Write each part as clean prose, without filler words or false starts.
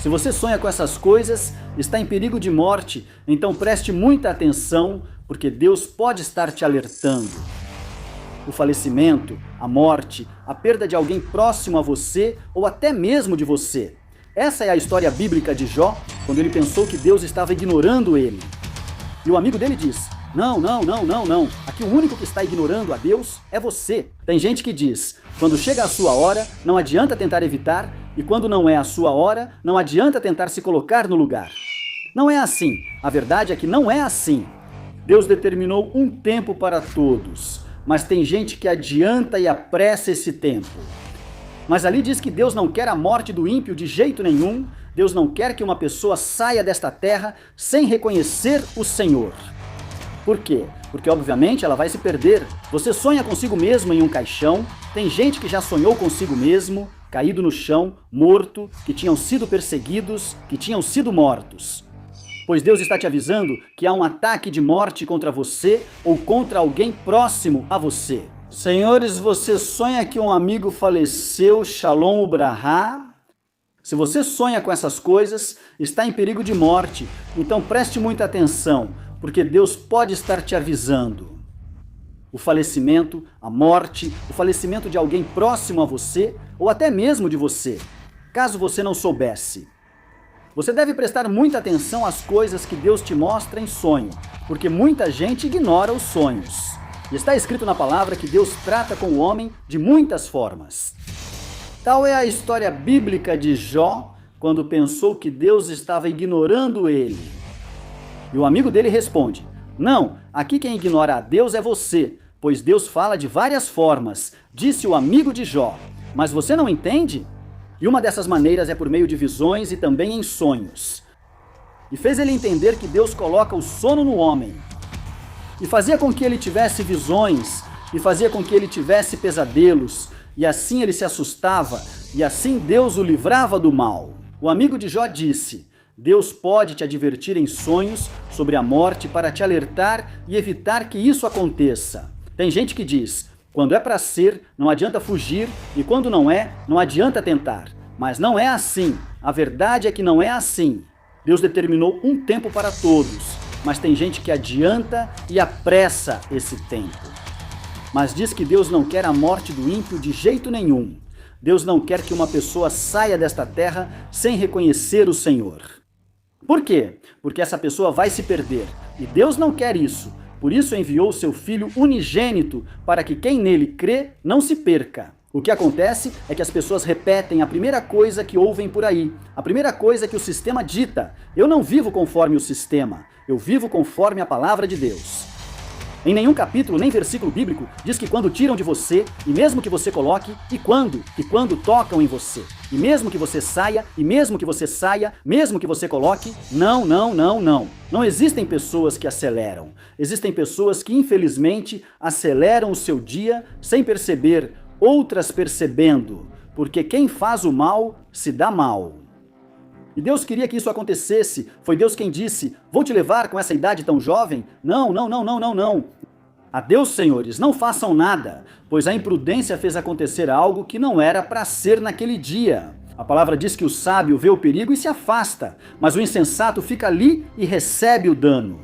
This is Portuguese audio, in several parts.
Se você sonha com essas coisas, está em perigo de morte, então preste muita atenção, porque Deus pode estar te alertando. O falecimento, a morte, a perda de alguém próximo a você ou até mesmo de você. Essa é a história bíblica de Jó, quando ele pensou que Deus estava ignorando ele. E o amigo dele diz: não, aqui o único que está ignorando a Deus é você. Tem gente que diz: quando chega a sua hora, não adianta tentar evitar, e quando não é a sua hora, não adianta tentar se colocar no lugar. Não é assim. A verdade é que não é assim. Deus determinou um tempo para todos, mas tem gente que adianta e apressa esse tempo. Mas ali diz que Deus não quer a morte do ímpio de jeito nenhum. Deus não quer que uma pessoa saia desta terra sem reconhecer o Senhor. Por quê? Porque obviamente ela vai se perder. Você sonha consigo mesmo em um caixão. Tem gente que já sonhou consigo mesmo, caído no chão, morto, que tinham sido perseguidos, que tinham sido mortos. Pois Deus está te avisando que há um ataque de morte contra você ou contra alguém próximo a você. Senhores, você sonha que um amigo faleceu, Shalom Ubrahá? Se você sonha com essas coisas, está em perigo de morte, então preste muita atenção, porque Deus pode estar te avisando. O falecimento, a morte, o falecimento de alguém próximo a você ou até mesmo de você, caso você não soubesse. Você deve prestar muita atenção às coisas que Deus te mostra em sonho, porque muita gente ignora os sonhos. E está escrito na palavra que Deus trata com o homem de muitas formas. Tal é a história bíblica de Jó, quando pensou que Deus estava ignorando ele. E o amigo dele responde: não, aqui quem ignora a Deus é você, pois Deus fala de várias formas, disse o amigo de Jó. Mas você não entende? E uma dessas maneiras é por meio de visões e também em sonhos. E fez ele entender que Deus coloca o sono no homem. E fazia com que ele tivesse visões, e fazia com que ele tivesse pesadelos, e assim ele se assustava, e assim Deus o livrava do mal. O amigo de Jó disse: Deus pode te advertir em sonhos sobre a morte para te alertar e evitar que isso aconteça. Tem gente que diz: quando é para ser, não adianta fugir, e quando não é, não adianta tentar. Mas não é assim. A verdade é que não é assim. Deus determinou um tempo para todos, mas tem gente que adianta e apressa esse tempo. Mas diz que Deus não quer a morte do ímpio de jeito nenhum. Deus não quer que uma pessoa saia desta terra sem reconhecer o Senhor. Por quê? Porque essa pessoa vai se perder, e Deus não quer isso. Por isso enviou seu Filho unigênito, para que quem nele crê não se perca. O que acontece é que as pessoas repetem a primeira coisa que ouvem por aí, a primeira coisa que o sistema dita. Eu não vivo conforme o sistema, eu vivo conforme a palavra de Deus. Em nenhum capítulo nem versículo bíblico diz que quando tiram de você, e mesmo que você coloque, e quando tocam em você. E mesmo que você saia, e mesmo que você saia, mesmo que você coloque, não. Não existem pessoas que aceleram. Existem pessoas que infelizmente aceleram o seu dia sem perceber, outras percebendo, porque quem faz o mal se dá mal. E Deus queria que isso acontecesse. Foi Deus quem disse: vou te levar com essa idade tão jovem? Não. Adeus, senhores, não façam nada, pois a imprudência fez acontecer algo que não era para ser naquele dia. A palavra diz que o sábio vê o perigo e se afasta, mas o insensato fica ali e recebe o dano.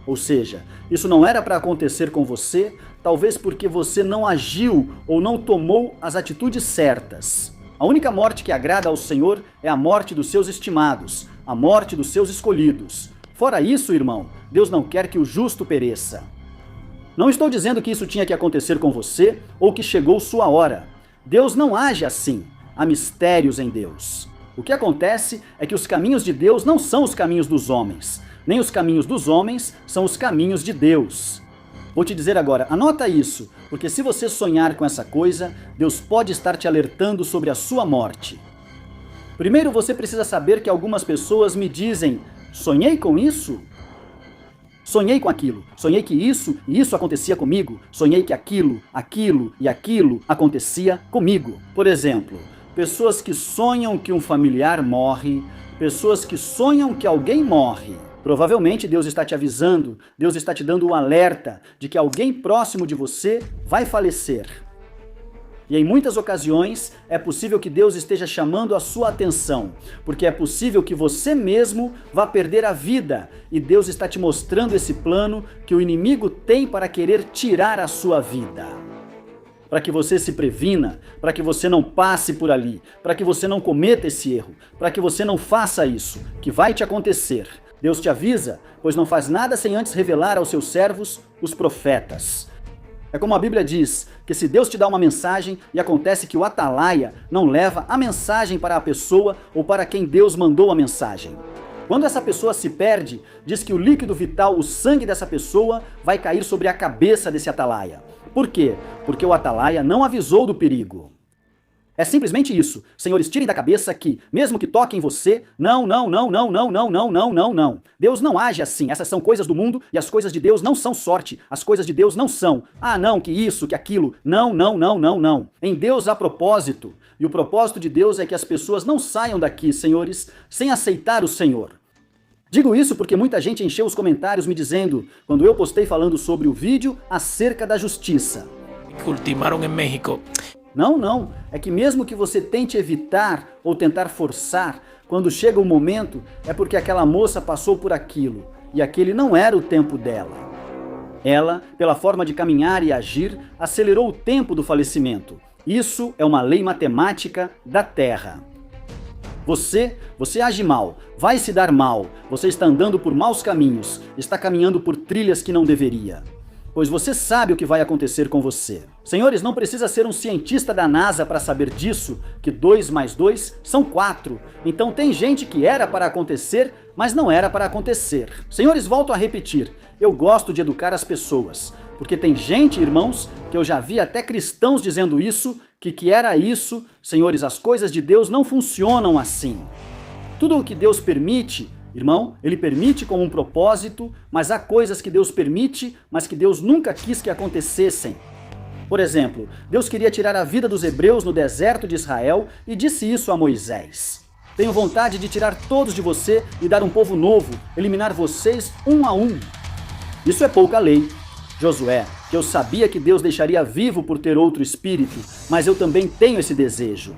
Ou seja, isso não era para acontecer com você, talvez porque você não agiu ou não tomou as atitudes certas. A única morte que agrada ao Senhor é a morte dos seus estimados, a morte dos seus escolhidos. Fora isso, irmão, Deus não quer que o justo pereça. Não estou dizendo que isso tinha que acontecer com você ou que chegou sua hora. Deus não age assim. Há mistérios em Deus. O que acontece é que os caminhos de Deus não são os caminhos dos homens, nem os caminhos dos homens são os caminhos de Deus. Vou te dizer agora, anota isso, porque se você sonhar com essa coisa, Deus pode estar te alertando sobre a sua morte. Primeiro você precisa saber que algumas pessoas me dizem: sonhei com isso? Sonhei com aquilo, sonhei que isso e isso acontecia comigo, sonhei que aquilo e aquilo acontecia comigo. Por exemplo, pessoas que sonham que um familiar morre, pessoas que sonham que alguém morre. Provavelmente Deus está te avisando, Deus está te dando um alerta de que alguém próximo de você vai falecer. E em muitas ocasiões é possível que Deus esteja chamando a sua atenção, porque é possível que você mesmo vá perder a vida e Deus está te mostrando esse plano que o inimigo tem para querer tirar a sua vida. Para que você se previna, para que você não passe por ali, para que você não cometa esse erro, para que você não faça isso, que vai te acontecer. Deus te avisa, pois não faz nada sem antes revelar aos seus servos, os profetas. É como a Bíblia diz, que se Deus te dá uma mensagem e acontece que o atalaia não leva a mensagem para a pessoa ou para quem Deus mandou a mensagem. Quando essa pessoa se perde, diz que o líquido vital, o sangue dessa pessoa, vai cair sobre a cabeça desse atalaia. Por quê? Porque o atalaia não avisou do perigo. É simplesmente isso. Senhores, tirem da cabeça que, mesmo que toquem em você, não. Deus não age assim. Essas são coisas do mundo e as coisas de Deus não são sorte. As coisas de Deus não são, não, que isso, que aquilo. Não. Em Deus há propósito. E o propósito de Deus é que as pessoas não saiam daqui, senhores, sem aceitar o Senhor. Digo isso porque muita gente encheu os comentários me dizendo, quando eu postei falando sobre o vídeo acerca da justiça. Ultimaram em México. Não. É que mesmo que você tente evitar ou tentar forçar, quando chega o momento, é porque aquela moça passou por aquilo, e aquele não era o tempo dela. Ela, pela forma de caminhar e agir, acelerou o tempo do falecimento. Isso é uma lei matemática da Terra. Você age mal, vai se dar mal, você está andando por maus caminhos, está caminhando por trilhas que não deveria. Pois você sabe o que vai acontecer com você. Senhores, não precisa ser um cientista da NASA para saber disso, que 2 mais 2 são 4. Então tem gente que era para acontecer, mas não era para acontecer. Senhores, volto a repetir, eu gosto de educar as pessoas, porque tem gente, irmãos, que eu já vi até cristãos dizendo isso, que era isso. Senhores, as coisas de Deus não funcionam assim. Tudo o que Deus permite, irmão, Ele permite com um propósito, mas há coisas que Deus permite, mas que Deus nunca quis que acontecessem. Por exemplo, Deus queria tirar a vida dos hebreus no deserto de Israel e disse isso a Moisés. Tenho vontade de tirar todos de você e dar um povo novo, eliminar vocês um a um. Isso é pouca lei. Josué, que eu sabia que Deus deixaria vivo por ter outro espírito, mas eu também tenho esse desejo.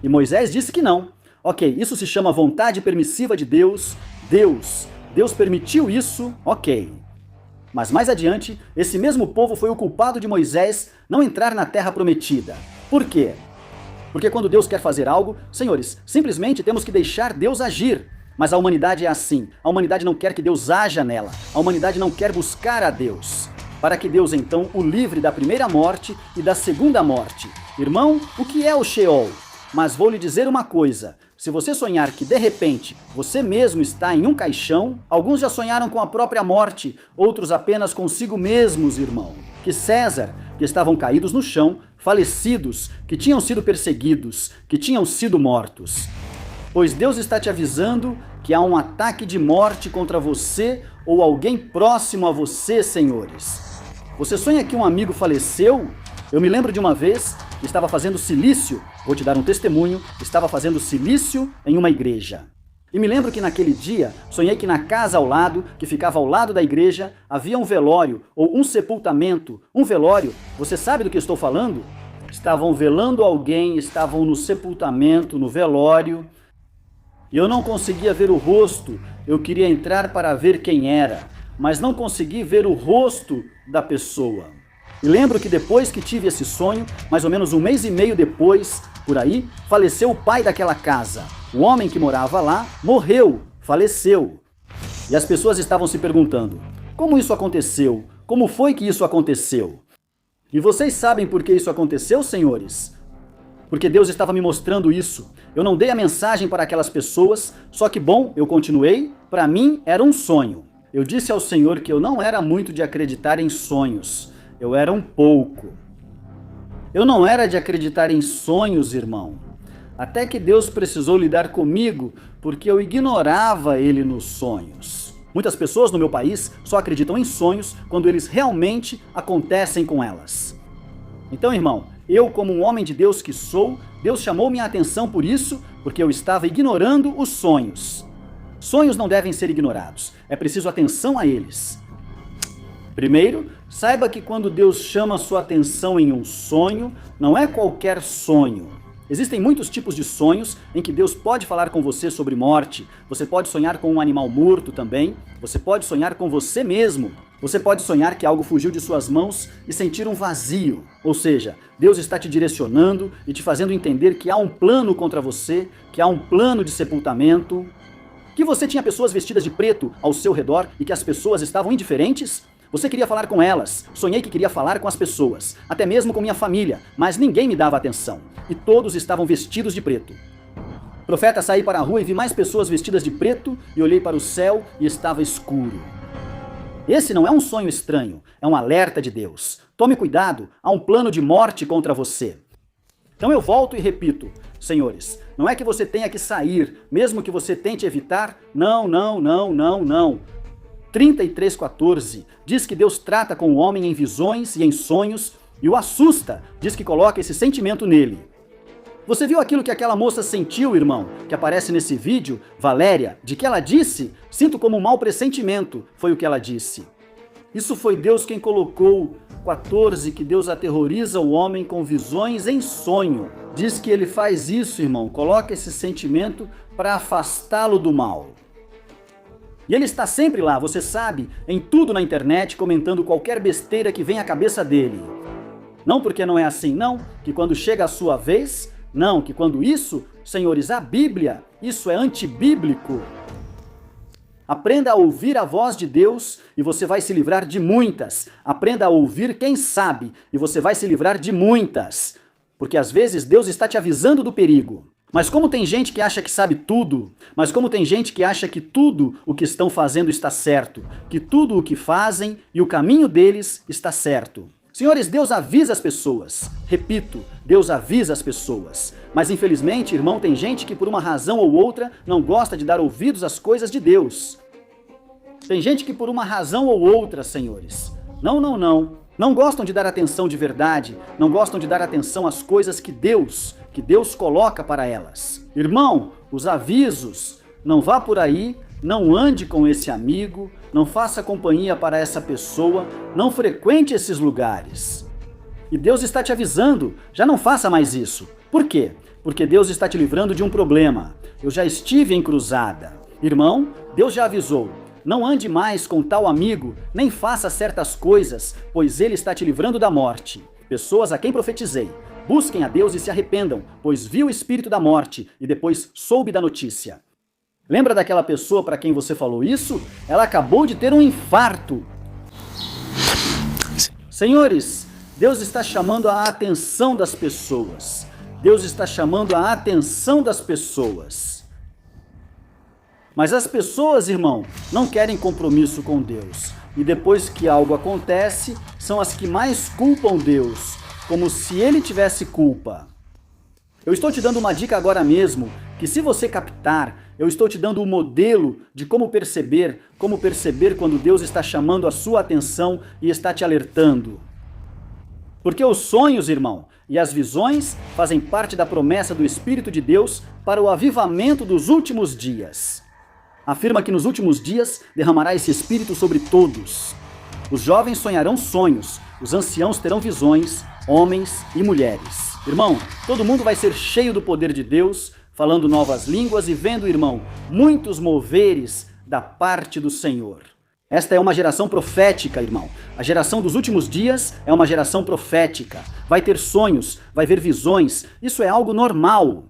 E Moisés disse que não. Ok, isso se chama vontade permissiva de Deus. Deus permitiu isso, ok. Mas mais adiante, esse mesmo povo foi o culpado de Moisés não entrar na terra prometida. Por quê? Porque quando Deus quer fazer algo, senhores, simplesmente temos que deixar Deus agir. Mas a humanidade é assim. A humanidade não quer que Deus haja nela. A humanidade não quer buscar a Deus. Para que Deus então o livre da primeira morte e da segunda morte. Irmão, o que é o Sheol? Mas vou lhe dizer uma coisa. Se você sonhar que de repente você mesmo está em um caixão, alguns já sonharam com a própria morte, outros apenas consigo mesmos, irmão. Que César, que estavam caídos no chão, falecidos, que tinham sido perseguidos, que tinham sido mortos. Pois Deus está te avisando que há um ataque de morte contra você ou alguém próximo a você, senhores. Você sonha que um amigo faleceu? Eu me lembro de uma vez que estava fazendo silício, vou te dar um testemunho, estava fazendo silício em uma igreja. E me lembro que naquele dia, sonhei que na casa ao lado, que ficava ao lado da igreja, havia um velório ou um sepultamento. Um velório, você sabe do que estou falando? Estavam velando alguém, estavam no sepultamento, no velório. E eu não conseguia ver o rosto, eu queria entrar para ver quem era, mas não consegui ver o rosto da pessoa. E lembro que depois que tive esse sonho, mais ou menos 1 mês e meio depois, por aí, faleceu o pai daquela casa. O homem que morava lá morreu, faleceu. E as pessoas estavam se perguntando, como isso aconteceu? Como foi que isso aconteceu? E vocês sabem por que isso aconteceu, senhores? Porque Deus estava me mostrando isso. Eu não dei a mensagem para aquelas pessoas, só que bom, eu continuei, para mim era um sonho. Eu disse ao Senhor que eu não era muito de acreditar em sonhos, eu era um pouco. Eu não era de acreditar em sonhos, irmão. Até que Deus precisou lidar comigo, porque eu ignorava Ele nos sonhos. Muitas pessoas no meu país só acreditam em sonhos quando eles realmente acontecem com elas. Então, irmão, eu, como um homem de Deus que sou, Deus chamou minha atenção por isso, porque eu estava ignorando os sonhos. Sonhos não devem ser ignorados, é preciso atenção a eles. Primeiro, saiba que quando Deus chama a sua atenção em um sonho, não é qualquer sonho. Existem muitos tipos de sonhos em que Deus pode falar com você sobre morte. Você pode sonhar com um animal morto também. Você pode sonhar com você mesmo. Você pode sonhar que algo fugiu de suas mãos e sentir um vazio. Ou seja, Deus está te direcionando e te fazendo entender que há um plano contra você, que há um plano de sepultamento, que você tinha pessoas vestidas de preto ao seu redor e que as pessoas estavam indiferentes. Você queria falar com elas, sonhei que queria falar com as pessoas, até mesmo com minha família, mas ninguém me dava atenção, e todos estavam vestidos de preto. Profeta, saí para a rua e vi mais pessoas vestidas de preto, e olhei para o céu e estava escuro. Esse não é um sonho estranho, é um alerta de Deus. Tome cuidado, há um plano de morte contra você. Então eu volto e repito, senhores, não é que você tenha que sair, mesmo que você tente evitar, não. 33:14 diz que Deus trata com o homem em visões e em sonhos e o assusta, diz que coloca esse sentimento nele. Você viu aquilo que aquela moça sentiu, irmão, que aparece nesse vídeo, Valéria, de que ela disse? Sinto como um mau pressentimento, foi o que ela disse. Isso foi Deus quem colocou. 14, que Deus aterroriza o homem com visões em sonho. Diz que ele faz isso, irmão, coloca esse sentimento para afastá-lo do mal. E ele está sempre lá, você sabe, em tudo na internet, comentando qualquer besteira que vem à cabeça dele. Não porque não é assim, não, que quando chega a sua vez, não, que quando isso, senhores, a Bíblia, isso é antibíblico. Aprenda a ouvir a voz de Deus e você vai se livrar de muitas. Aprenda a ouvir quem sabe e você vai se livrar de muitas. Porque às vezes Deus está te avisando do perigo. Mas como tem gente que acha que sabe tudo, mas como tem gente que acha que tudo o que estão fazendo está certo, que tudo o que fazem e o caminho deles está certo. Senhores, Deus avisa as pessoas. Repito, Deus avisa as pessoas. Mas infelizmente, irmão, tem gente que por uma razão ou outra não gosta de dar ouvidos às coisas de Deus. Tem gente que por uma razão ou outra, senhores, não gostam de dar atenção de verdade, não gostam de dar atenção às coisas que Deus coloca para elas. Irmão, os avisos, não vá por aí, não ande com esse amigo, não faça companhia para essa pessoa, não frequente esses lugares. E Deus está te avisando, já não faça mais isso. Por quê? Porque Deus está te livrando de um problema. Eu já estive em cruzada. Irmão, Deus já avisou. Não ande mais com tal amigo, nem faça certas coisas, pois ele está te livrando da morte. Pessoas a quem profetizei, busquem a Deus e se arrependam, pois viu o espírito da morte e depois soube da notícia. Lembra daquela pessoa para quem você falou isso? Ela acabou de ter um infarto. Senhores, Deus está chamando a atenção das pessoas. Deus está chamando a atenção das pessoas. Mas as pessoas, irmão, não querem compromisso com Deus. E depois que algo acontece, são as que mais culpam Deus, como se ele tivesse culpa. Eu estou te dando uma dica agora mesmo, que se você captar, eu estou te dando um modelo de como perceber quando Deus está chamando a sua atenção e está te alertando. Porque os sonhos, irmão, e as visões fazem parte da promessa do Espírito de Deus para o avivamento dos últimos dias. Afirma que nos últimos dias derramará esse Espírito sobre todos. Os jovens sonharão sonhos, os anciãos terão visões, homens e mulheres. Irmão, todo mundo vai ser cheio do poder de Deus, falando novas línguas e vendo, irmão, muitos moveres da parte do Senhor. Esta é uma geração profética, irmão. A geração dos últimos dias é uma geração profética. Vai ter sonhos, vai ver visões. Isso é algo normal.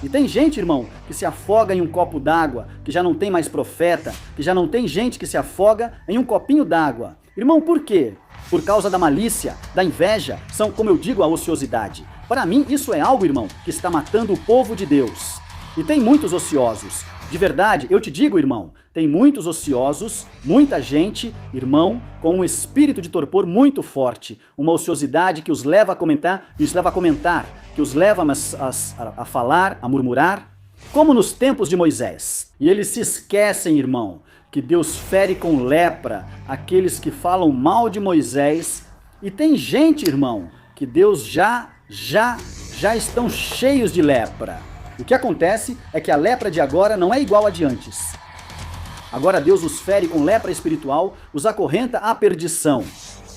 E tem gente, irmão, que se afoga em um copo d'água, que já não tem mais profeta, que já não tem gente que se afoga em um copinho d'água. Irmão, por quê? Por causa da malícia, da inveja, são, como eu digo, a ociosidade. Para mim, isso é algo, irmão, que está matando o povo de Deus. E tem muitos ociosos. De verdade, eu te digo, irmão, tem muitos ociosos, muita gente, irmão, com um espírito de torpor muito forte, uma ociosidade que os leva a comentar, que os leva a falar, a murmurar, como nos tempos de Moisés. E eles se esquecem, irmão, que Deus fere com lepra aqueles que falam mal de Moisés. E tem gente, irmão, que Deus já estão cheios de lepra. O que acontece é que a lepra de agora não é igual a de antes. Agora Deus os fere com lepra espiritual, os acorrenta à perdição.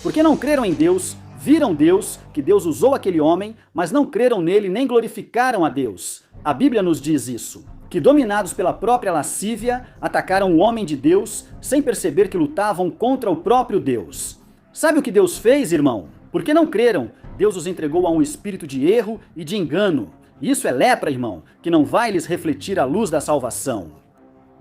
Porque não creram em Deus, viram Deus, que Deus usou aquele homem, mas não creram nele nem glorificaram a Deus. A Bíblia nos diz isso, que dominados pela própria lascívia, atacaram o homem de Deus, sem perceber que lutavam contra o próprio Deus. Sabe o que Deus fez, irmão? Porque não creram, Deus os entregou a um espírito de erro e de engano. Isso é lepra, irmão, que não vai lhes refletir a luz da salvação.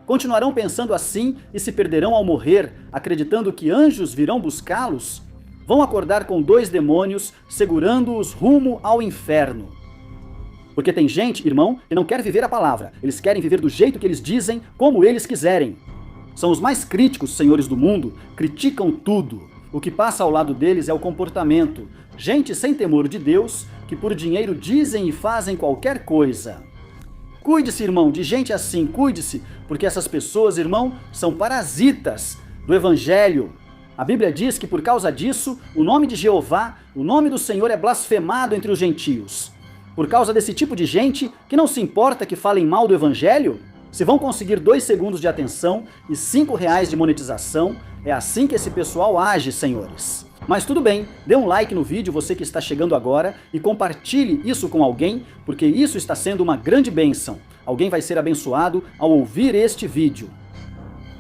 Continuarão pensando assim e se perderão ao morrer, acreditando que anjos virão buscá-los? Vão acordar com 2 demônios, segurando-os rumo ao inferno. Porque tem gente, irmão, que não quer viver a palavra. Eles querem viver do jeito que eles dizem, como eles quiserem. São os mais críticos, senhores do mundo, criticam tudo. O que passa ao lado deles é o comportamento. Gente sem temor de Deus, que por dinheiro dizem e fazem qualquer coisa. Cuide-se, irmão, de gente assim, cuide-se, porque essas pessoas, irmão, são parasitas do Evangelho. A Bíblia diz que por causa disso, o nome de Jeová, o nome do Senhor é blasfemado entre os gentios. Por causa desse tipo de gente que não se importa que falem mal do Evangelho, se vão conseguir 2 segundos de atenção e R$5 de monetização, é assim que esse pessoal age, senhores. Mas tudo bem, dê um like no vídeo, você que está chegando agora, e compartilhe isso com alguém, porque isso está sendo uma grande bênção. Alguém vai ser abençoado ao ouvir este vídeo.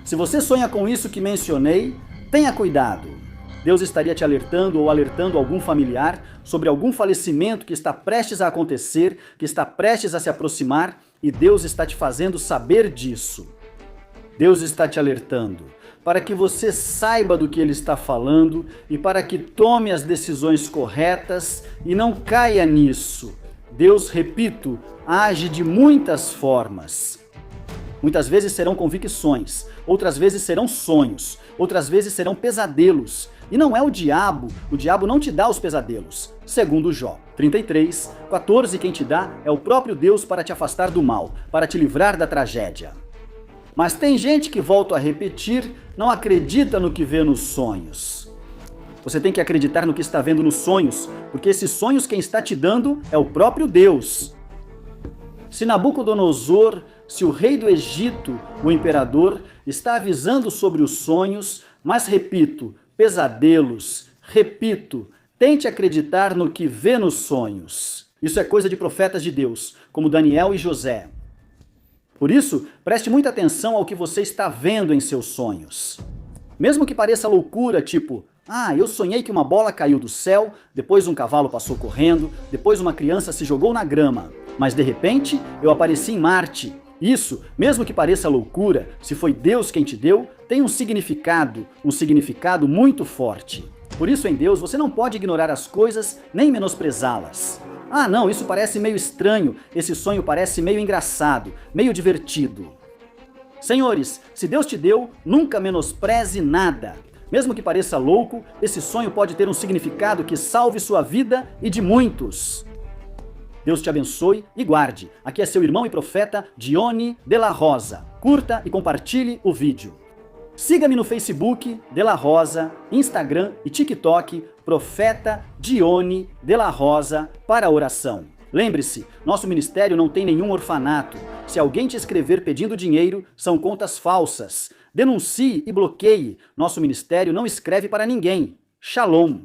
Se você sonha com isso que mencionei, tenha cuidado. Deus estaria te alertando ou alertando algum familiar sobre algum falecimento que está prestes a acontecer, que está prestes a se aproximar, e Deus está te fazendo saber disso. Deus está te alertando para que você saiba do que Ele está falando e para que tome as decisões corretas e não caia nisso. Deus, repito, age de muitas formas. Muitas vezes serão convicções, outras vezes serão sonhos, outras vezes serão pesadelos. E não é o diabo não te dá os pesadelos. Segundo Jó 33:14, quem te dá é o próprio Deus para te afastar do mal, para te livrar da tragédia. Mas tem gente que, volto a repetir, não acredita no que vê nos sonhos. Você tem que acreditar no que está vendo nos sonhos, porque esses sonhos quem está te dando é o próprio Deus. Se Nabucodonosor, se o rei do Egito, o imperador, está avisando sobre os sonhos, mas repito, pesadelos, repito, tente acreditar no que vê nos sonhos. Isso é coisa de profetas de Deus, como Daniel e José. Por isso, preste muita atenção ao que você está vendo em seus sonhos. Mesmo que pareça loucura, tipo, eu sonhei que uma bola caiu do céu, depois um cavalo passou correndo, depois uma criança se jogou na grama, mas de repente eu apareci em Marte. Isso, mesmo que pareça loucura, se foi Deus quem te deu, tem um significado muito forte. Por isso, em Deus, você não pode ignorar as coisas nem menosprezá-las. Não, isso parece meio estranho, esse sonho parece meio engraçado, meio divertido. Senhores, se Deus te deu, nunca menospreze nada. Mesmo que pareça louco, esse sonho pode ter um significado que salve sua vida e de muitos. Deus te abençoe e guarde. Aqui é seu irmão e profeta Dione de la Rosa. Curta e compartilhe o vídeo. Siga-me no Facebook, De La Rosa, Instagram e TikTok, Profeta Dione de la Rosa, para oração. Lembre-se, nosso ministério não tem nenhum orfanato. Se alguém te escrever pedindo dinheiro, são contas falsas. Denuncie e bloqueie. Nosso ministério não escreve para ninguém. Shalom.